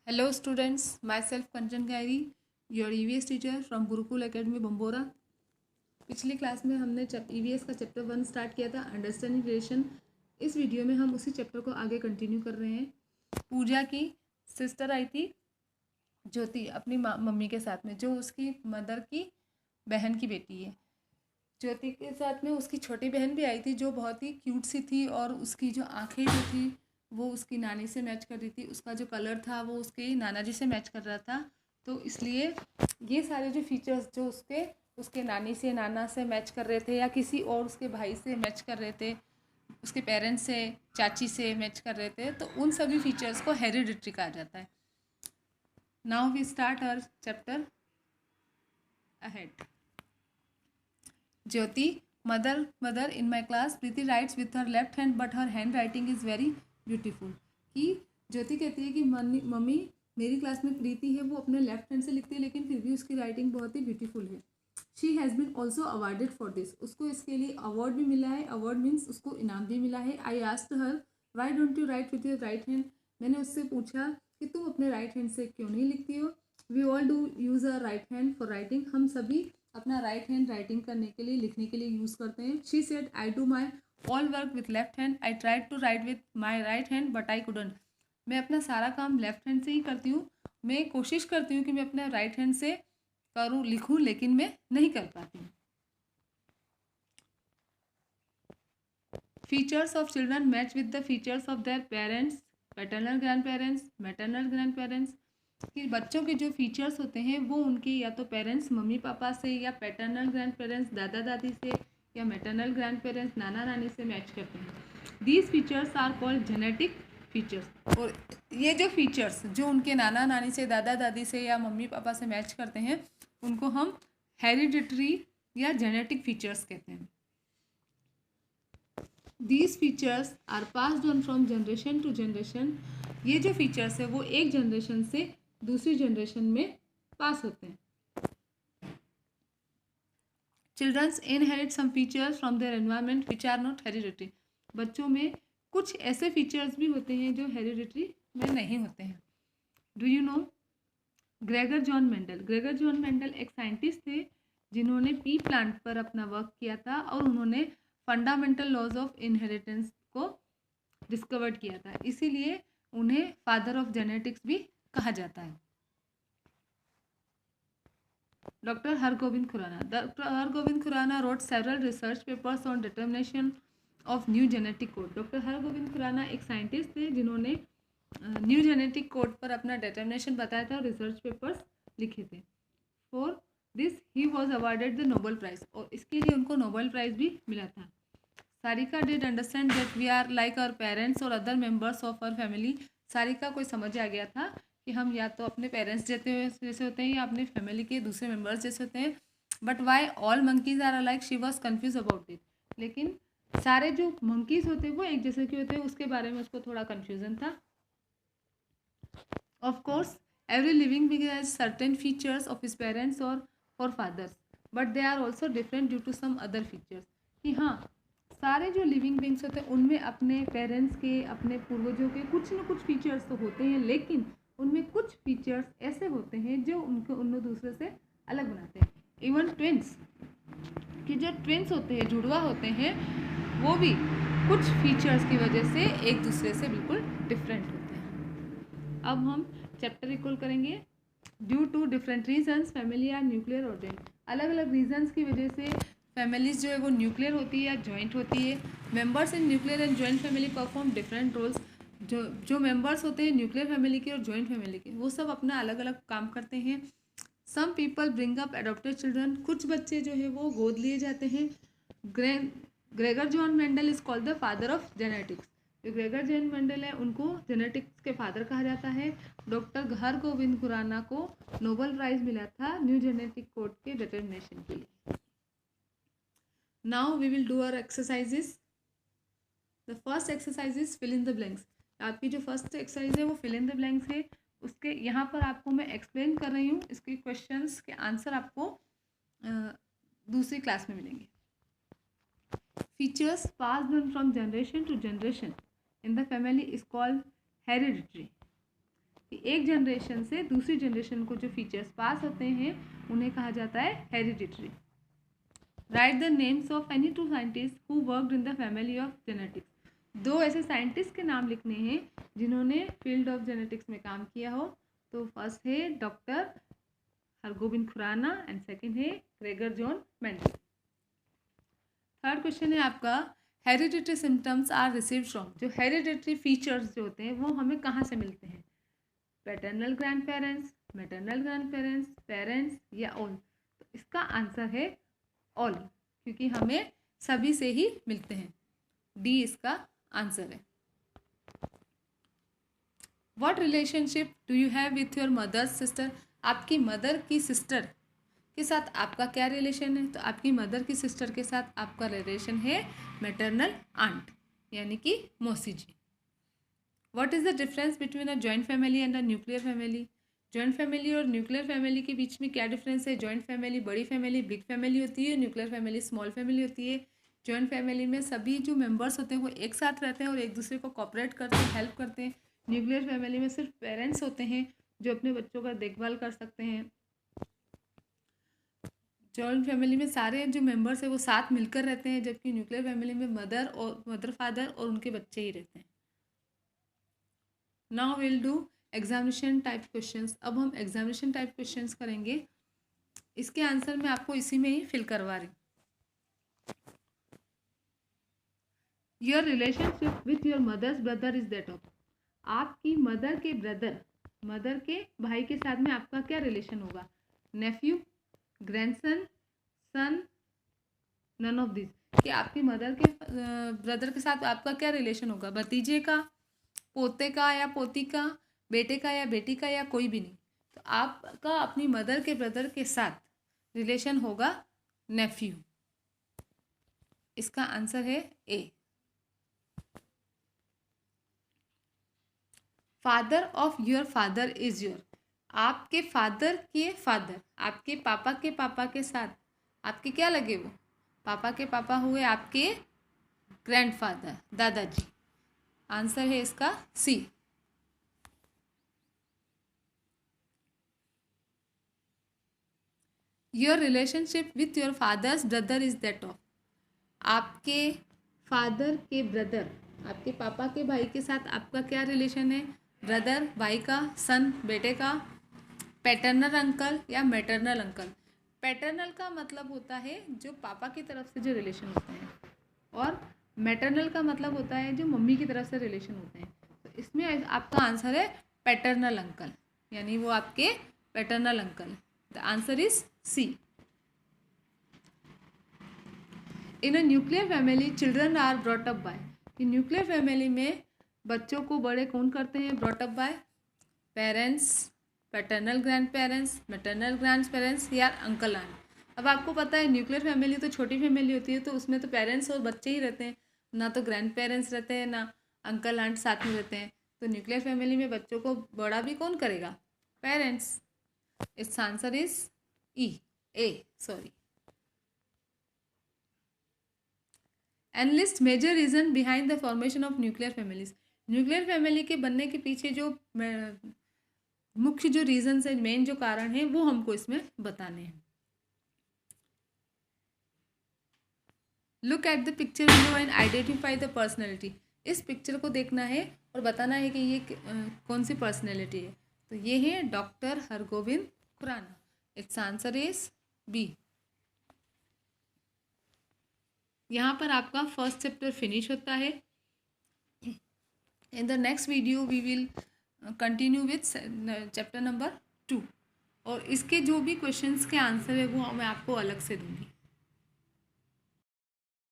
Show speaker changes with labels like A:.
A: Hello students, myself Kanchan Kairi, your EVS teacher from Gurukul Academy Bambora. पिछली class में हमने EVS का chapter 1 start किया था, अंडरस्टैंडिंग रिलेशन। इस वीडियो में हम उसी चैप्टर को आगे कंटिन्यू कर रहे हैं। पूजा की सिस्टर आई थी ज्योति अपनी मम्मी के साथ में, जो उसकी मदर की बहन की बेटी है। ज्योति के साथ में उसकी छोटी बहन भी आई थी, जो बहुत ही क्यूट सी थी और उसकी जो आँखें जो थी वो उसकी नानी से मैच कर रही थी। उसका जो कलर था वो उसके नाना जी से मैच कर रहा था। तो इसलिए ये सारे जो फीचर्स जो उसके नानी से नाना से मैच कर रहे थे या किसी और उसके भाई से मैच कर रहे थे, उसके पेरेंट्स से चाची से मैच कर रहे थे, तो उन सभी फीचर्स को हेरिडिटरी कहा जाता है। Now we start our chapter ahead. Jyoti, mother in my class Preeti writes with her left hand but her handwriting is very beautiful. कि ज्योति कहती है कि मम्मी मेरी क्लास में प्रीति है, वो अपने लेफ्ट हैंड से लिखती है लेकिन फिर भी उसकी राइटिंग बहुत ही ब्यूटीफुल है। She has been also awarded for this. उसको इसके लिए अवार्ड भी मिला है। अवार्ड मीन्स उसको इनाम भी मिला है। I asked her why don't you right with your right hand. मैंने उससे पूछा कि तुम अपने राइट हैंड से क्यों नहीं लिखती हो। We all do use a right hand for writing. हम सभी अपना राइट हैंड राइटिंग करने के लिए, लिखने के लिए यूज़ करते हैं। She said I do my all work with left hand. I tried to write with my right hand but I couldn't. मैं अपना सारा काम लेफ्ट हैंड से ही करती हूँ। मैं कोशिश करती हूँ कि मैं अपने राइट हैंड से करूँ, लिखूँ, लेकिन मैं नहीं कर पाती हूँ। Features of children match with the features of their parents, paternal grandparents, maternal grand parents. कि बच्चों के जो फीचर्स होते हैं वो उनके या तो पेरेंट्स मम्मी पापा से, या पैटर्नल ग्रैंड पेरेंट्स दादा दादी से, या मैटरनल ग्रैंड पेरेंट्स नाना नानी से मैच करते हैं। These features are called genetic features. और ये जो फीचर्स जो उनके नाना नानी से, दादा दादी से या मम्मी पापा से मैच करते हैं, उनको हम हेरिडिटरी या जेनेटिक फीचर्स कहते हैं। These features are passed on from generation to generation. ये जो फीचर्स है वो एक जनरेशन से दूसरी जनरेशन में पास होते हैं। Childrens inherit some features from their environment which are not hereditary. बच्चों में कुछ ऐसे फीचर्स भी होते हैं जो हेरिडिटरी में नहीं होते हैं। Do you know Gregor John Mendel? Gregor John Mendel एक साइंटिस्ट थे जिन्होंने पी प्लांट पर अपना वर्क किया था और उन्होंने फंडामेंटल लॉज ऑफ इनहेरिटेंस को डिस्कवर्ड किया था। इसीलिए उन्हें फादर ऑफ जेनेटिक्स भी कहा जाता है। Doctor Hargobind Khorana. Doctor Hargobind Khorana wrote several research papers on determination of new genetic code. Doctor Hargobind Khorana एक साइंटिस्ट थे जिन्होंने न्यू जेनेटिक कोड पर अपना डिटर्मिनेशन बताया था और रिसर्च पेपर्स लिखे थे। For this he was awarded the Nobel prize, और इसके लिए उनको नोबेल प्राइज भी मिला था। Sarika did understand that we are like our parents और other members of our family. Sarika को समझ आ गया था कि हम या तो अपने पेरेंट्स जैसे होते हैं या अपने फैमिली के दूसरे मेंबर्स जैसे होते हैं। But why all monkeys are alike, she was confuse about it. लेकिन सारे जो मंकीज होते हैं वो एक जैसे के होते हैं, उसके बारे में उसको थोड़ा कन्फ्यूजन था। Of course every living being has certain features of his parents और forefathers, but they are also different due to some other features. कि हाँ, सारे जो लिविंग बींग्स होते हैं उनमें अपने पेरेंट्स के, अपने पूर्वजों के कुछ न कुछ फीचर्स तो होते हैं, लेकिन उनमें कुछ फीचर्स ऐसे होते हैं जो उनको उन दूसरे से अलग बनाते हैं। इवन ट्विंस, कि जो ट्विंस होते हैं, जुड़वा होते हैं, वो भी कुछ फीचर्स की वजह से एक दूसरे से बिल्कुल डिफरेंट होते हैं। अब हम चैप्टर रिकॉल करेंगे। Due to different reasons family are nuclear ordain. अलग अलग रीजन्स की वजह से फैमिलीज जो है वो न्यूक्लियर होती है या जॉइंट होती है। Members in nuclear and joint family perform different roles. जो मेंबर्स होते हैं न्यूक्लियर फैमिली के और जॉइंट फैमिली के, वो सब अपना अलग अलग काम करते हैं। Some people bring up adopted children. कुछ बच्चे जो है वो गोद लिए जाते हैं। Gregor John Mendel is called the father of genetics. जो ग्रेगर जॉन मेंडल है उनको जेनेटिक्स के फादर कहा जाता है। डॉक्टर हरगोविंद खुराना को नोबेल प्राइज मिला था न्यू जेनेटिक कोड के डिटर्मिनेशन के लिए। Now we will do our exercises. The first exercise is fill in the blanks. आपकी जो फर्स्ट एक्सरसाइज है वो फिल इन द ब्लैंक्स है। उसके यहाँ पर आपको मैं एक्सप्लेन कर रही हूँ, इसके क्वेश्चंस के आंसर आपको दूसरी क्लास में मिलेंगे। Features passed on from generation to generation in the family is called hereditary. एक जनरेशन से दूसरी जनरेशन को जो फीचर्स पास होते हैं उन्हें कहा जाता है hereditary. Right the names of any two scientist who worked in the family of genetics. दो ऐसे साइंटिस्ट के नाम लिखने हैं जिन्होंने फील्ड ऑफ जेनेटिक्स में काम किया हो। तो फर्स्ट है doctor Hargobind Khurana and second है Gregor John Mendel. Third question है आपका hereditary symptoms are received from. जो हेरिडिटरी फीचर्स जो होते हैं वो हमें कहाँ से मिलते हैं? Paternal grandparents, maternal grandparents, parents या ऑल। तो इसका आंसर है ऑल, क्योंकि हमें सभी से ही मिलते हैं। डी इसका आंसर है। What relationship do you have with your mother's sister. आपकी मदर की सिस्टर के साथ आपका क्या रिलेशन है? तो आपकी मदर की सिस्टर के साथ आपका रिलेशन है मैटरनल आंट, यानी कि मौसी जी। What is the difference between a joint family and a nuclear family. Joint family और न्यूक्लियर फैमिली के बीच में क्या डिफरेंस है? जॉइंट फैमिली बड़ी फैमिली बिग फैमिली होती है, न्यूक्लियर फैमिली स्मॉल फैमिली होती है। जॉइंट फैमिली में सभी जो मेंबर्स होते हैं वो एक साथ रहते हैं और एक दूसरे को कोऑपरेट करते हैं, हेल्प करते हैं। न्यूक्लियर फैमिली में सिर्फ पेरेंट्स होते हैं जो अपने बच्चों का देखभाल कर सकते हैं। जॉइंट फैमिली में सारे जो मेंबर्स हैं वो साथ मिलकर रहते हैं, जबकि न्यूक्लियर फैमिली में मदर फादर और उनके बच्चे ही रहते हैं। Now will do examination type questions. अब हम एग्जामिनेशन टाइप क्वेश्चंस करेंगे। इसके आंसर मैं आपको इसी में ही फिल करवा रही हूँ। Your relationship with your mother's brother is that of. आपकी मदर के ब्रदर, मदर के भाई के साथ में आपका क्या रिलेशन होगा? Nephew, grandson, son, none of this. कि आपकी मदर के ब्रदर के साथ आपका क्या रिलेशन होगा? भतीजे का, पोते का या पोती का, बेटे का या बेटी का, या कोई भी नहीं। तो आपका अपनी मदर के ब्रदर के साथ रिलेशन होगा नेफ्यू। इसका आंसर है A. Father of your father is your. आपके फादर के फादर, आपके पापा के साथ आपके क्या लगे? वो पापा के पापा हुए आपके ग्रैंडफादर, दादाजी। आंसर है इसका C. Your relationship with your father's brother is that of. आपके फादर के ब्रदर, आपके पापा के भाई के साथ आपका क्या रिलेशन है? ब्रदर भाई का, सन बेटे का, पैटर्नल अंकल या मैटरनल अंकल। पैटर्नल का मतलब होता है जो पापा की तरफ से जो रिलेशन होते हैं, और मैटरनल का मतलब होता है जो मम्मी की तरफ से रिलेशन होते हैं। तो इसमें आपका आंसर है पैटर्नल अंकल, यानी वो आपके paternal uncle. The answer is C. In a nuclear family children are brought up by. Nuclear family में बच्चों को बड़े कौन करते हैं? Brought up by parents, paternal grandparents, maternal grandparents या अंकल आंट। अब आपको पता है न्यूक्लियर फैमिली तो छोटी फैमिली होती है, तो उसमें तो पेरेंट्स और बच्चे ही रहते हैं, ना तो ग्रैंड पेरेंट्स रहते हैं ना अंकल आंट साथ में रहते हैं। तो न्यूक्लियर फैमिली में बच्चों को बड़ा भी कौन करेगा? Parents. It's answer is A. Enlist major reason behind the formation of nuclear families. Nuclear family के बनने के पीछे जो मुख्य जो रीजन्स है, मेन जो कारण है, वो हमको इसमें बताने हैं। Look at the picture below and identify the personality. इस पिक्चर को देखना है और बताना है कि ये कौन सी पर्सनैलिटी है। तो ये है doctor Hargobind Khorana. It's answer is B. यहाँ पर आपका फर्स्ट चैप्टर फिनिश होता है। In the next video we will continue with chapter number 2, और इसके जो भी क्वेश्चंस के आंसर है वो मैं आपको अलग से दूंगी।